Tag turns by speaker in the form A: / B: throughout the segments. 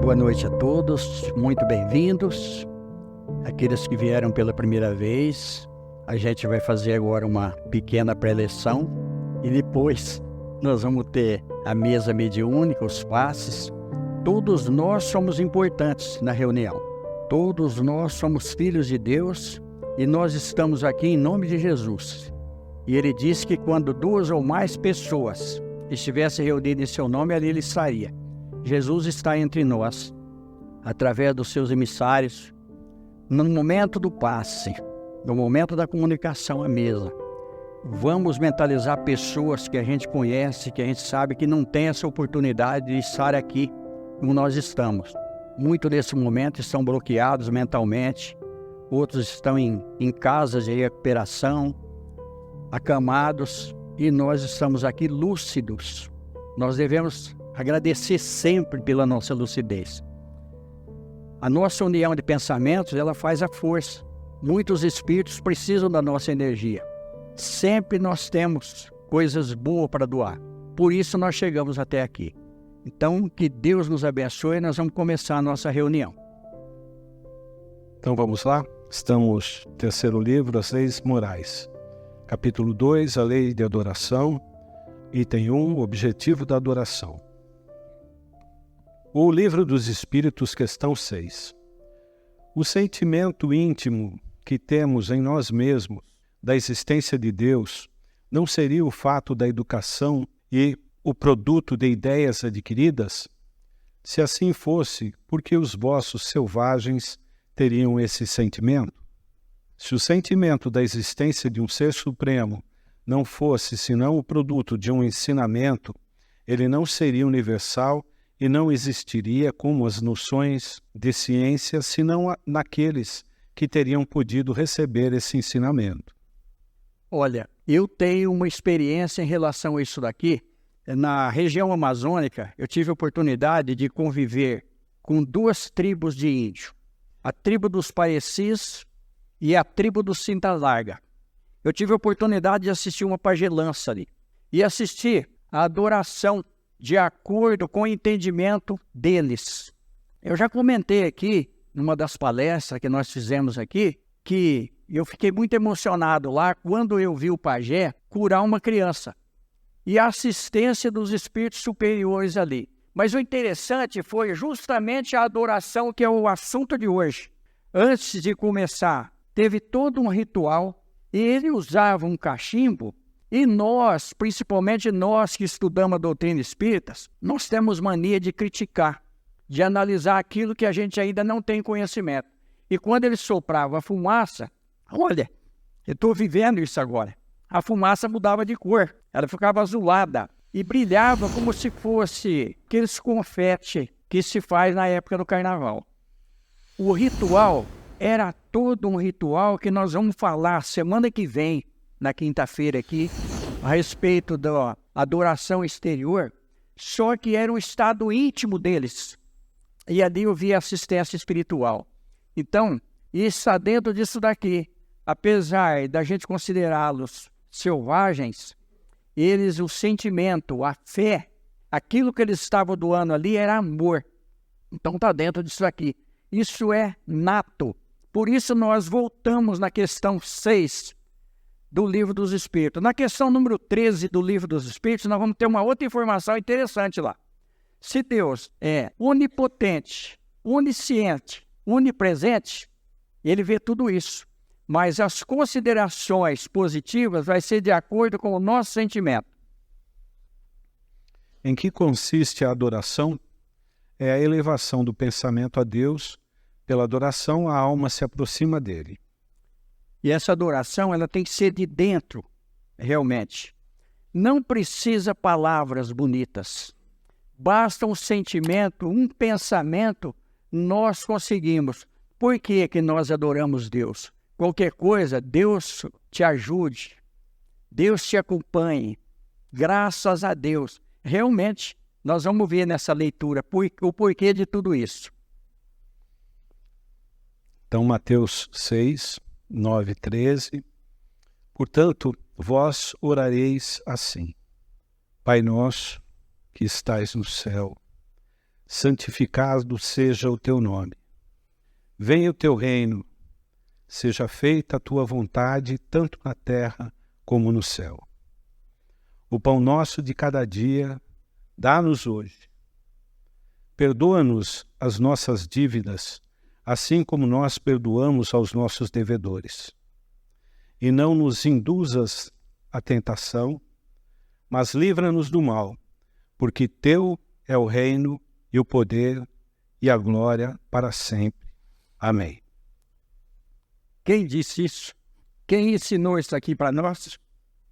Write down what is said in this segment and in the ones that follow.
A: Boa noite a todos, muito bem-vindos. Aqueles que vieram pela primeira vez, a gente vai fazer agora uma pequena pré-lição e depois nós vamos ter a mesa mediúnica, os passes. Todos nós somos importantes na reunião. Todos nós somos filhos de Deus e nós estamos aqui em nome de Jesus. E ele disse que quando 2 ou mais pessoas estivessem reunidas em seu nome, ali ele estaria. Jesus está entre nós, através dos seus emissários, no momento do passe, no momento da comunicação à mesa. Vamos mentalizar pessoas que a gente conhece, que a gente sabe que não tem essa oportunidade de estar aqui como nós estamos. Muitos nesse momento estão bloqueados mentalmente, outros estão em casas de recuperação, acamados, e nós estamos aqui lúcidos. Nós devemos agradecer sempre pela nossa lucidez. A nossa união de pensamentos, ela faz a força. Muitos espíritos precisam da nossa energia. Sempre nós temos coisas boas para doar. Por isso nós chegamos até aqui. Então, que Deus nos abençoe e nós vamos começar a nossa reunião.
B: Então vamos lá? Estamos no terceiro livro, As Leis Morais. Capítulo 2, a Lei de Adoração. Item 1, o Objetivo da Adoração. O Livro dos Espíritos, questão 6. O sentimento íntimo que temos em nós mesmos da existência de Deus não seria o fato da educação e o produto de ideias adquiridas? Se assim fosse, por que os vossos selvagens teriam esse sentimento? Se o sentimento da existência de um ser supremo não fosse senão o produto de um ensinamento, ele não seria universal e não existiria como as noções de ciência, senão naqueles que teriam podido receber esse ensinamento.
A: Olha, eu tenho uma experiência em relação a isso daqui. Na região amazônica, eu tive a oportunidade de conviver com 2 tribos de índio. A tribo dos Parecis e a tribo dos Cinta Larga. Eu tive a oportunidade de assistir uma pagelança ali. E assistir a adoração de acordo com o entendimento deles. Eu já comentei aqui, numa das palestras que nós fizemos aqui, que eu fiquei muito emocionado lá quando eu vi o pajé curar uma criança. E a assistência dos espíritos superiores ali. Mas o interessante foi justamente a adoração, que é o assunto de hoje. Antes de começar, teve todo um ritual, e ele usava um cachimbo. E nós, principalmente nós que estudamos a doutrina espírita, nós temos mania de criticar, de analisar aquilo que a gente ainda não tem conhecimento. E quando ele soprava a fumaça, olha, eu estou vivendo isso agora. A fumaça mudava de cor, ela ficava azulada e brilhava como se fosse aqueles confete que se faz na época do carnaval. O ritual era todo um ritual que nós vamos falar semana que vem, na quinta-feira aqui, a respeito da adoração exterior, só que era um estado íntimo deles. E ali eu vi assistência espiritual. Então, isso está dentro disso daqui. Apesar da gente considerá-los selvagens, eles, o sentimento, a fé, aquilo que eles estavam doando ali era amor. Então está dentro disso aqui. Isso é nato. Por isso nós voltamos na questão 6 do Livro dos Espíritos. Na questão número 13 do Livro dos Espíritos, nós vamos ter uma outra informação interessante lá. Se Deus é onipotente, onisciente, onipresente, ele vê tudo isso. Mas as considerações positivas vai ser de acordo com o nosso sentimento.
B: Em que consiste a adoração? É a elevação do pensamento a Deus. Pela adoração, a alma se aproxima dele.
A: E essa adoração, ela tem que ser de dentro, realmente. Não precisa palavras bonitas. Basta um sentimento, um pensamento, nós conseguimos. Por que que nós adoramos Deus? Qualquer coisa, Deus te ajude, Deus te acompanhe. Graças a Deus. Realmente, nós vamos ver nessa leitura o porquê de tudo isso.
B: Então, Mateus 6, 9, 13. Portanto, vós orareis assim: Pai nosso, que estais no céu, santificado seja o teu nome. Venha o teu reino, seja feita a tua vontade, tanto na terra como no céu. O pão nosso de cada dia, dá-nos hoje. Perdoa-nos as nossas dívidas, assim como nós perdoamos aos nossos devedores. E não nos induzas à tentação, mas livra-nos do mal, porque teu é o reino e o poder e a glória para sempre. Amém.
A: Quem disse isso? Quem ensinou isso aqui para nós?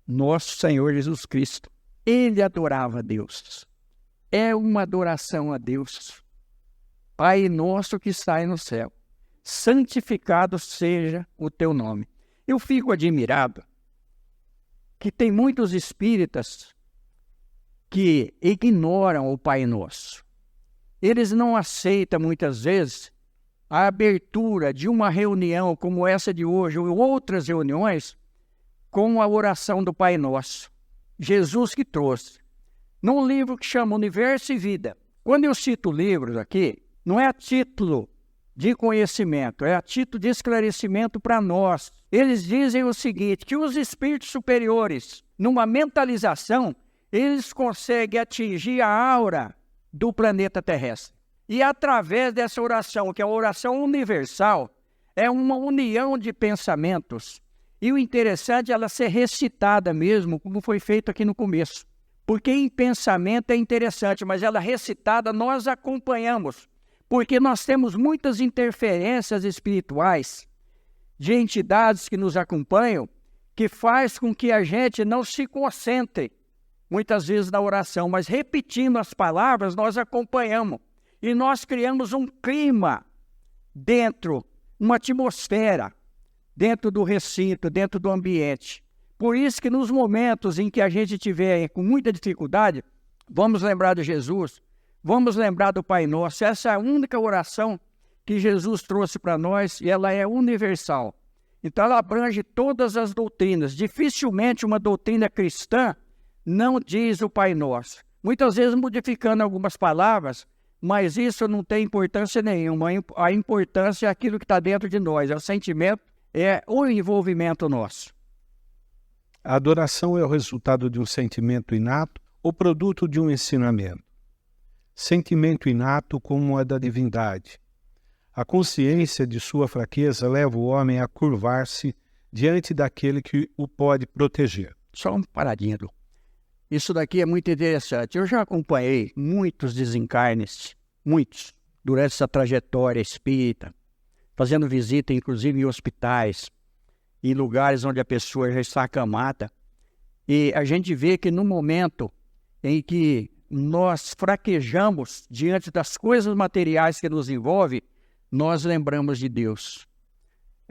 A: Nosso Senhor Jesus Cristo. Ele adorava a Deus. É uma adoração a Deus. Pai nosso que está no céu, santificado seja o teu nome. Eu fico admirado que tem muitos espíritas que ignoram o Pai Nosso. Eles não aceitam muitas vezes a abertura de uma reunião como essa de hoje ou outras reuniões com a oração do Pai Nosso. Jesus que trouxe. Num livro que chama Universo e Vida. Quando eu cito livros aqui, não é a título de conhecimento, é a título de esclarecimento para nós. Eles dizem o seguinte, que os espíritos superiores, numa mentalização, eles conseguem atingir a aura do planeta terrestre. E através dessa oração, que é uma oração universal, é uma união de pensamentos. E o interessante é ela ser recitada mesmo, como foi feito aqui no começo. Porque em pensamento é interessante, mas ela recitada nós acompanhamos. Porque nós temos muitas interferências espirituais de entidades que nos acompanham, que faz com que a gente não se concentre, muitas vezes na oração, mas repetindo as palavras, nós acompanhamos. E nós criamos um clima dentro, uma atmosfera, dentro do recinto, dentro do ambiente. Por isso que nos momentos em que a gente tiver com muita dificuldade, vamos lembrar de Jesus, vamos lembrar do Pai Nosso. Essa é a única oração que Jesus trouxe para nós e ela é universal. Então ela abrange todas as doutrinas. Dificilmente uma doutrina cristã não diz o Pai Nosso. Muitas vezes modificando algumas palavras, mas isso não tem importância nenhuma. A importância é aquilo que está dentro de nós, é o sentimento, é o envolvimento nosso.
B: A adoração é o resultado de um sentimento inato ou produto de um ensinamento. Sentimento inato como a da divindade. A consciência de sua fraqueza leva o homem a curvar-se diante daquele que o pode proteger.
A: Só uma paradinha, Du. Isso daqui é muito interessante. Eu já acompanhei muitos desencarnes, muitos, durante essa trajetória espírita, fazendo visita, inclusive, em hospitais, em lugares onde a pessoa já está acamada. E a gente vê que no momento em que nós fraquejamos diante das coisas materiais que nos envolvem, nós lembramos de Deus.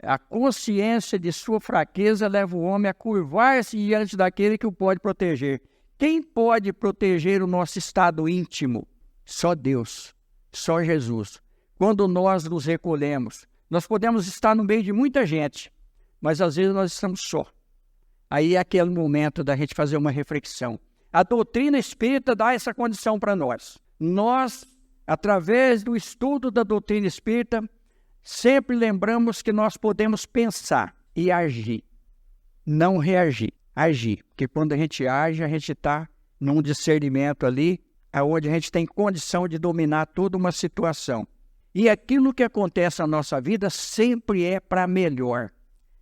A: A consciência de sua fraqueza leva o homem a curvar-se diante daquele que o pode proteger. Quem pode proteger o nosso estado íntimo? Só Deus, só Jesus. Quando nós nos recolhemos, nós podemos estar no meio de muita gente, mas às vezes nós estamos só. Aí é aquele momento da gente fazer uma reflexão. A doutrina espírita dá essa condição para nós. Nós, através do estudo da doutrina espírita, sempre lembramos que nós podemos pensar e agir, não reagir, agir. Porque quando a gente age, a gente está num discernimento ali, onde a gente tem condição de dominar toda uma situação. E aquilo que acontece na nossa vida sempre é para melhor,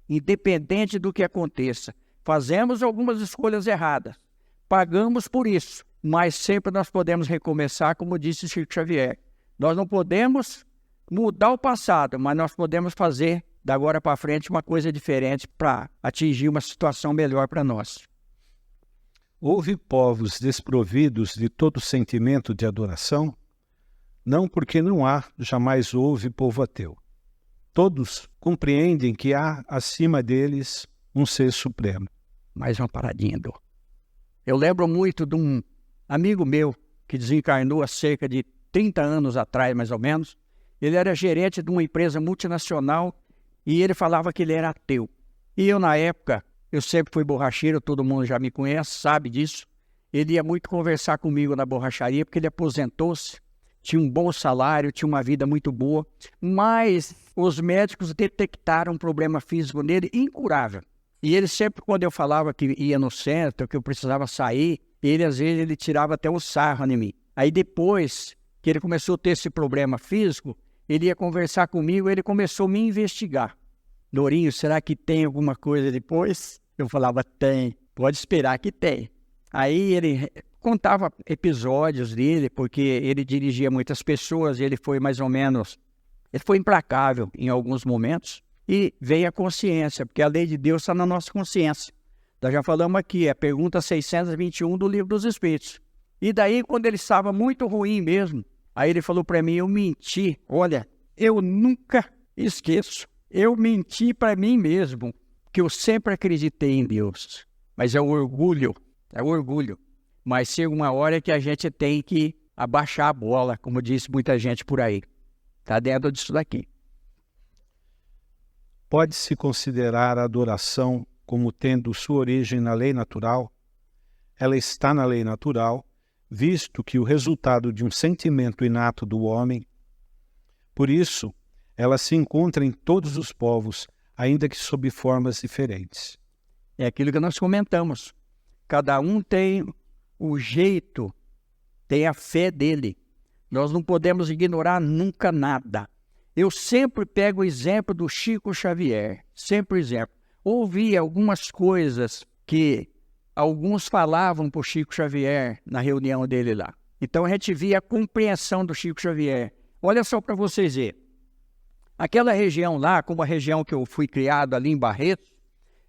A: independente do que aconteça. Fazemos algumas escolhas erradas, pagamos por isso, mas sempre nós podemos recomeçar, como disse Chico Xavier. Nós não podemos mudar o passado, mas nós podemos fazer, da agora para frente, uma coisa diferente para atingir uma situação melhor para nós.
B: Houve povos desprovidos de todo sentimento de adoração? Não, porque não há, jamais houve povo ateu. Todos compreendem que há acima deles um ser supremo.
A: Mais uma paradinha, Du. Eu lembro muito de um amigo meu que desencarnou há cerca de 30 anos atrás, mais ou menos. Ele era gerente de uma empresa multinacional e ele falava que ele era ateu. E eu, na época, eu sempre fui borracheiro, todo mundo já me conhece, sabe disso. Ele ia muito conversar comigo na borracharia, porque ele aposentou-se tinha um bom salário, tinha uma vida muito boa, mas os médicos detectaram um problema físico nele incurável. E ele sempre, quando eu falava que ia no centro, que eu precisava sair, ele às vezes ele tirava até um sarro em mim. Aí depois que ele começou a ter esse problema físico, ele ia conversar comigo, ele começou a me investigar. Lourinho, será que tem alguma coisa depois? Eu falava, tem, pode esperar que tem. Aí ele contava episódios dele, porque ele dirigia muitas pessoas, ele foi mais ou menos, ele foi implacável em alguns momentos, e veio a consciência, porque a lei de Deus está na nossa consciência. Nós já falamos aqui, é a pergunta 621 do Livro dos Espíritos. E daí, quando ele estava muito ruim mesmo, aí ele falou para mim, eu menti. Olha, eu nunca esqueço. Eu menti para mim mesmo, que eu sempre acreditei em Deus. Mas é o orgulho, Mas chega uma hora que a gente tem que abaixar a bola, como disse muita gente por aí. Está dentro disso daqui.
B: Pode-se considerar a adoração como tendo sua origem na lei natural? Ela está na lei natural, visto que o resultado de um sentimento inato do homem. Por isso, ela se encontra em todos os povos, ainda que sob formas diferentes.
A: É aquilo que nós comentamos. Cada um tem o jeito, tem a fé dele. Nós não podemos ignorar nunca nada. Eu sempre pego o exemplo do Chico Xavier, sempre o exemplo. Ouvi algumas coisas que alguns falavam para o Chico Xavier na reunião dele lá. Então a gente via a compreensão do Chico Xavier. Olha só para vocês verem. Aquela região lá, como a região que eu fui criado ali em Barretos,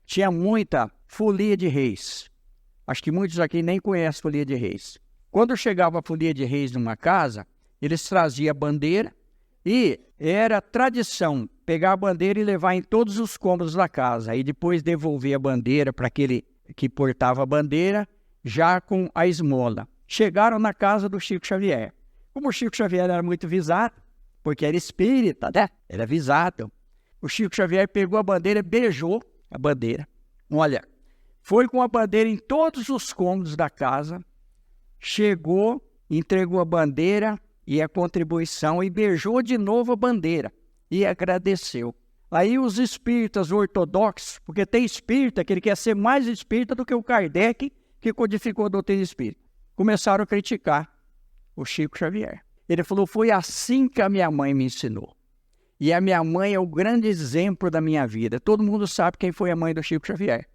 A: tinha muita folia de reis. Acho que muitos aqui nem conhecem folia de reis. Quando chegava a folia de reis numa casa, eles traziam a bandeira e era tradição pegar a bandeira e levar em todos os cômodos da casa. Aí depois devolver a bandeira para aquele que portava a bandeira, já com a esmola. Chegaram na casa do Chico Xavier. Como o Chico Xavier era muito visado, porque era espírita, né? Era visado. O Chico Xavier pegou a bandeira e beijou a bandeira. Olha, foi com a bandeira em todos os cômodos da casa, chegou, entregou a bandeira e a contribuição e beijou de novo a bandeira e agradeceu. Aí os espíritas ortodoxos, porque tem espírita que ele quer ser mais espírita do que o Kardec, que codificou a doutrina espírita, começaram a criticar o Chico Xavier. Ele falou, foi assim que a minha mãe me ensinou. E a minha mãe é o grande exemplo da minha vida. Todo mundo sabe quem foi a mãe do Chico Xavier.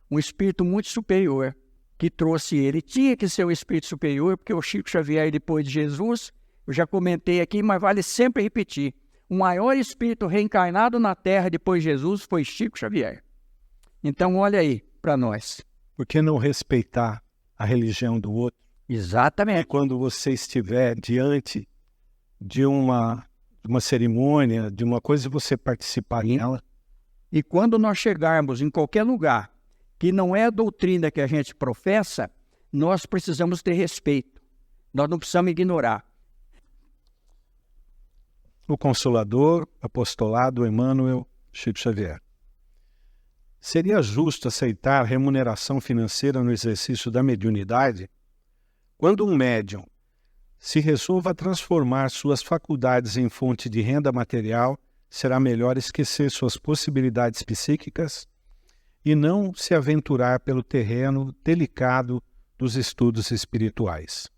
A: Um espírito muito superior que trouxe ele. Tinha que ser um espírito superior, porque o Chico Xavier, depois de Jesus, eu já comentei aqui, mas vale sempre repetir. O maior espírito reencarnado na Terra depois de Jesus foi Chico Xavier. Então, olha aí para nós.
B: Por que não respeitar a religião do outro?
A: Exatamente.
B: E quando você estiver diante de uma cerimônia, de uma coisa, você participar nela.
A: E quando nós chegarmos em qualquer lugar que não é a doutrina que a gente professa, nós precisamos ter respeito. Nós não precisamos ignorar.
B: O Consolador, Apostolado Emmanuel, Chico Xavier. Seria justo aceitar remuneração financeira no exercício da mediunidade? Quando um médium se resolva a transformar suas faculdades em fonte de renda material, será melhor esquecer suas possibilidades psíquicas e não se aventurar pelo terreno delicado dos estudos espirituais.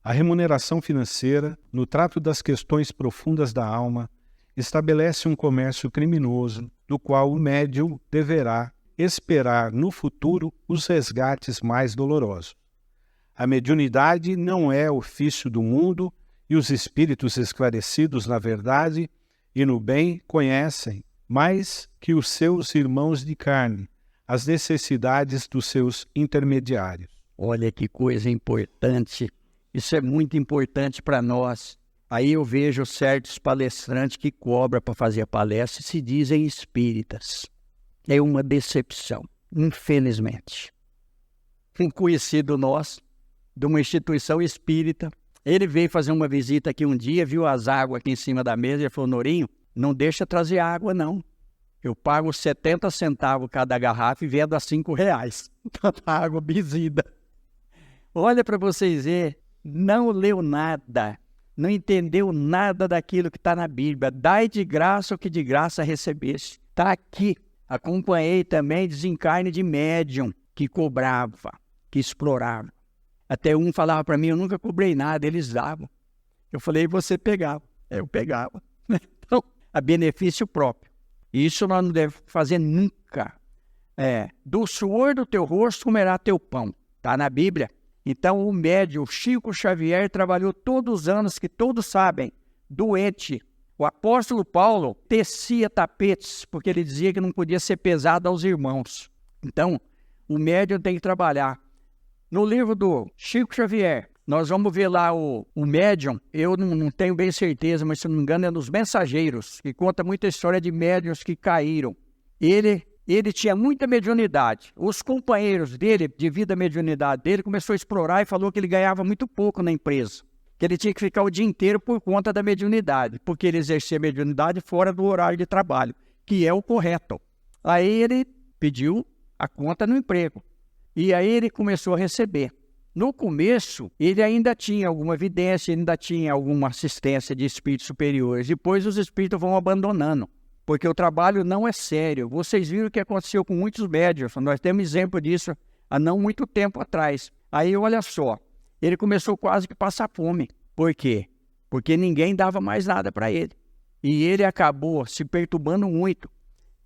B: A remuneração financeira, no trato das questões profundas da alma, estabelece um comércio criminoso, do qual o médium deverá esperar no futuro os resgates mais dolorosos. A mediunidade não é ofício do mundo e os espíritos esclarecidos na verdade e no bem conhecem, mais que os seus irmãos de carne, as necessidades dos seus intermediários.
A: Olha que coisa importante. Isso é muito importante para nós. Aí eu vejo certos palestrantes que cobram para fazer a palestra e se dizem espíritas. É uma decepção, infelizmente. Um conhecido nosso, de uma instituição espírita, ele veio fazer uma visita aqui um dia, viu as águas aqui em cima da mesa e falou, Lourinho, não deixa trazer água não. Eu pago 70 centavos cada garrafa e vendo a R$5. Tanta água benzida. Olha para vocês verem, não leu nada. não entendeu nada daquilo que está na Bíblia. Dai de graça o que de graça recebeste. Está aqui. Acompanhei também desencarne de médium que cobrava, que explorava. Até um falava para mim, eu nunca cobrei nada, eles davam. Eu falei, você pegava. Eu pegava. Então, a benefício próprio. Isso nós não devemos fazer nunca. Do suor do teu rosto comerá teu pão. Está na Bíblia. Então, o médium Chico Xavier trabalhou todos os anos, que todos sabem, doente. O apóstolo Paulo tecia tapetes, porque ele dizia que não podia ser pesado aos irmãos. Então, o médium tem que trabalhar. No livro do Chico Xavier, nós vamos ver lá o médium, eu não tenho bem certeza, mas se não me engano é nos Mensageiros, que conta muita história de médiuns que caíram. Ele tinha muita mediunidade. Os companheiros dele, devido à mediunidade dele, começou a explorar e falou que ele ganhava muito pouco na empresa. Que ele tinha que ficar o dia inteiro por conta da mediunidade, porque ele exercia mediunidade fora do horário de trabalho, que é o correto. Aí ele pediu a conta no emprego. E aí ele começou a receber. No começo, ele ainda tinha alguma evidência, ainda tinha alguma assistência de espíritos superiores. Depois os espíritos vão abandonando, porque o trabalho não é sério. Vocês viram o que aconteceu com muitos médiuns. Nós temos exemplo disso há não muito tempo atrás. Aí, olha só, ele começou quase que a passar fome. Por quê? Porque ninguém dava mais nada para ele. E ele acabou se perturbando muito.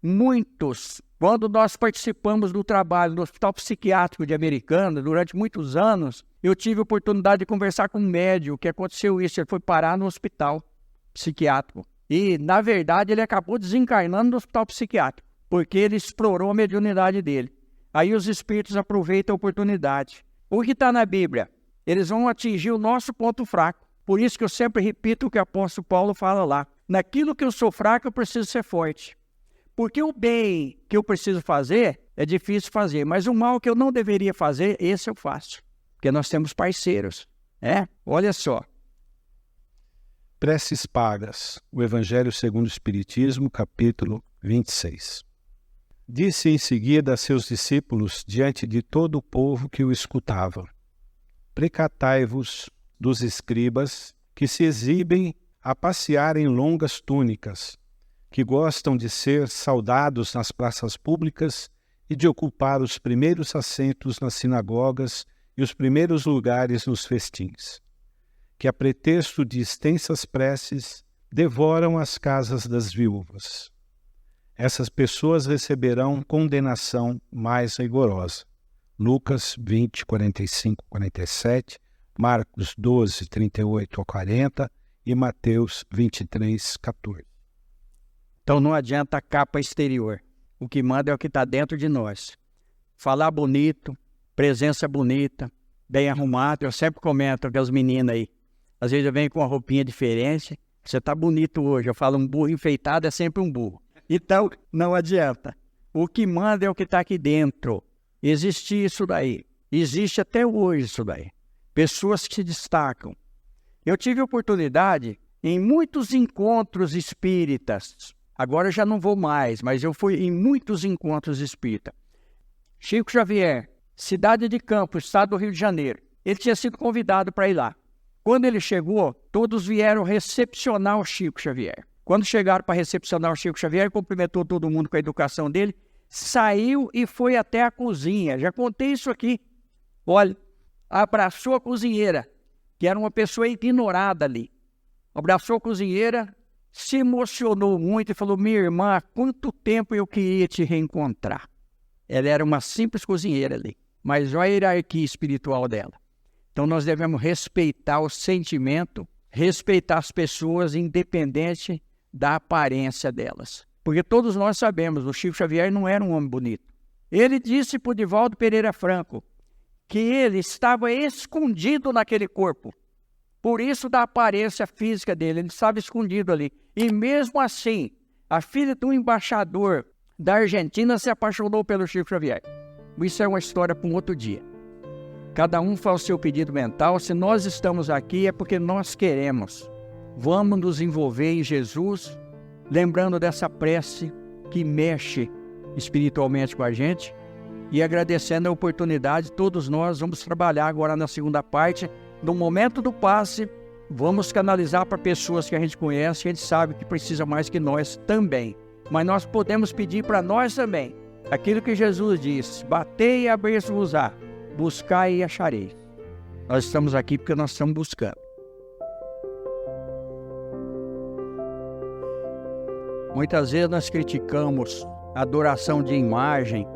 A: Muitos, quando nós participamos do trabalho do Hospital Psiquiátrico de Americana, durante muitos anos, eu tive a oportunidade de conversar com um médium que aconteceu isso. Ele foi parar no hospital psiquiátrico. E, na verdade, ele acabou desencarnando no hospital psiquiátrico, porque ele explorou a mediunidade dele. Aí os espíritos aproveitam a oportunidade. O que está na Bíblia? Eles vão atingir o nosso ponto fraco. Por isso que eu sempre repito o que o apóstolo Paulo fala lá. Naquilo que eu sou fraco, eu preciso ser forte. Porque o bem que eu preciso fazer é difícil fazer, mas o mal que eu não deveria fazer, esse eu faço. Porque nós temos parceiros. Olha só.
B: Preces pagas. O Evangelho segundo o Espiritismo, capítulo 26. Disse em seguida a seus discípulos, diante de todo o povo que o escutava: Precatai-vos dos escribas que se exibem a passear em longas túnicas, que gostam de ser saudados nas praças públicas e de ocupar os primeiros assentos nas sinagogas e os primeiros lugares nos festins, que a pretexto de extensas preces devoram as casas das viúvas. Essas pessoas receberão condenação mais rigorosa. Lucas 20, 45, 47, Marcos 12, 38 a 40 e Mateus 23, 14.
A: Então não adianta a capa exterior. O que manda é o que está dentro de nós. Falar bonito, presença bonita, bem arrumado. Eu sempre comento com as meninas aí. Às vezes eu venho com uma roupinha diferente. Você está bonito hoje. Eu falo, um burro enfeitado é sempre um burro. Então não adianta. O que manda é o que está aqui dentro. Existe isso daí. Existe até hoje isso daí. Pessoas que se destacam. Eu tive oportunidade em muitos encontros espíritas. Agora eu já não vou mais, mas eu fui em muitos encontros espíritas. Chico Xavier, cidade de Campos, estado do Rio de Janeiro. Ele tinha sido convidado para ir lá. Quando ele chegou, todos vieram recepcionar o Chico Xavier. Quando chegaram para recepcionar o Chico Xavier, cumprimentou todo mundo com a educação dele, saiu e foi até a cozinha. Já contei isso aqui. Olha, abraçou a cozinheira, que era uma pessoa ignorada ali. Abraçou a cozinheira, se emocionou muito e falou: minha irmã, há quanto tempo eu queria te reencontrar. Ela era uma simples cozinheira ali, mas olha a hierarquia espiritual dela. Então nós devemos respeitar o sentimento, respeitar as pessoas independente da aparência delas. Porque todos nós sabemos, o Chico Xavier não era um homem bonito. Ele disse para o Divaldo Pereira Franco que ele estava escondido naquele corpo. Por isso da aparência física dele, ele estava escondido ali. E mesmo assim, a filha de um embaixador da Argentina se apaixonou pelo Chico Xavier. Isso é uma história para um outro dia. Cada um faz o seu pedido mental. Se nós estamos aqui é porque nós queremos. Vamos nos envolver em Jesus, lembrando dessa prece que mexe espiritualmente com a gente e agradecendo a oportunidade. Todos nós vamos trabalhar agora na segunda parte, no momento do passe, Vamos canalizar para pessoas que a gente conhece, a gente sabe que precisa mais que nós também. Mas nós podemos pedir para nós também. Aquilo que Jesus disse: batei e abrir-se-vos-á, buscai e achareis. Nós estamos aqui porque nós estamos buscando. Muitas vezes nós criticamos a adoração de imagem.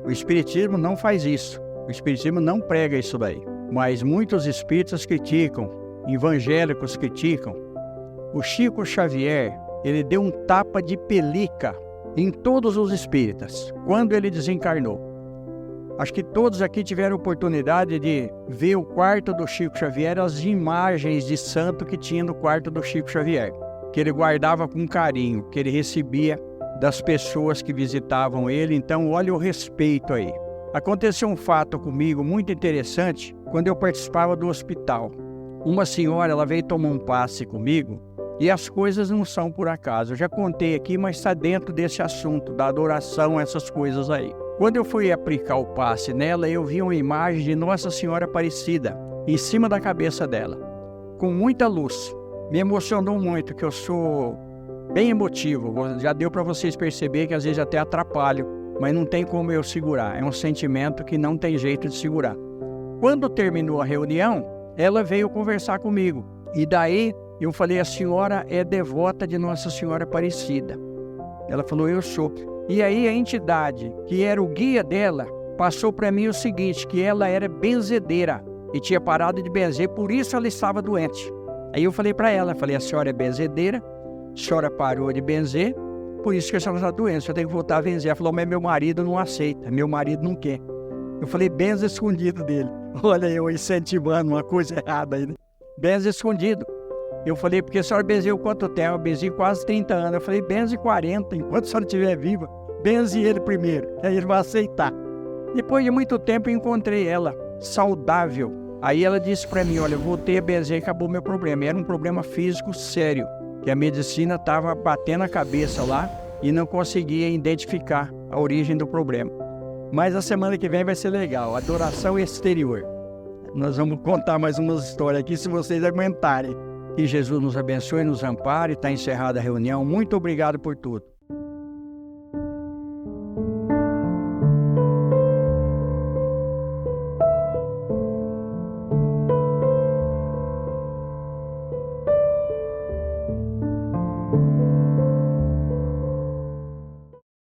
A: O Espiritismo não faz isso. O Espiritismo não prega isso daí. Mas muitos espíritas criticam, evangélicos criticam. O Chico Xavier, ele deu um tapa de pelica em todos os espíritas, quando ele desencarnou. Acho que todos aqui tiveram oportunidade de ver o quarto do Chico Xavier, as imagens de santo que tinha no quarto do Chico Xavier, que ele guardava com carinho, que ele recebia das pessoas que visitavam ele. Então, olha o respeito aí. Aconteceu um fato comigo muito interessante quando eu participava do hospital. Uma senhora, ela veio tomar um passe comigo. E as coisas não são por acaso. Eu já contei aqui, mas está dentro desse assunto, da adoração, essas coisas aí. Quando eu fui aplicar o passe nela, eu vi uma imagem de Nossa Senhora Aparecida em cima da cabeça dela, com muita luz. Me emocionou muito, que eu sou bem emotivo. Já deu para vocês perceber que às vezes até atrapalho, mas não tem como eu segurar. É um sentimento que não tem jeito de segurar. Quando terminou a reunião, ela veio conversar comigo. E daí eu falei: a senhora é devota de Nossa Senhora Aparecida. Ela falou: eu sou. E aí a entidade, que era o guia dela, passou para mim o seguinte, que ela era benzedeira e tinha parado de benzer, por isso ela estava doente. Aí eu falei para ela, a senhora é benzedeira, a senhora parou de benzer, por isso que a senhora está doente, a senhora tem que voltar a benzer. Ela falou: mas meu marido não aceita, meu marido não quer. Eu falei: benze escondido dele. Olha eu incentivando uma coisa errada aí, né? Benze escondido. Eu falei: porque a senhora benzeu quanto tempo? Eu benzei quase 30 anos. Eu falei: benze 40, enquanto a senhora estiver viva, benze ele primeiro, que aí ele vai aceitar. Depois de muito tempo eu encontrei ela, saudável. Aí ela disse para mim: olha, eu voltei a benzer e acabou meu problema. Era um problema físico sério, que a medicina estava batendo a cabeça lá e não conseguia identificar a origem do problema. Mas a semana que vem vai ser legal, adoração exterior. Nós vamos contar mais umas histórias aqui, se vocês aguentarem. Que Jesus nos abençoe e nos ampare. Está encerrada a reunião. Muito obrigado por tudo.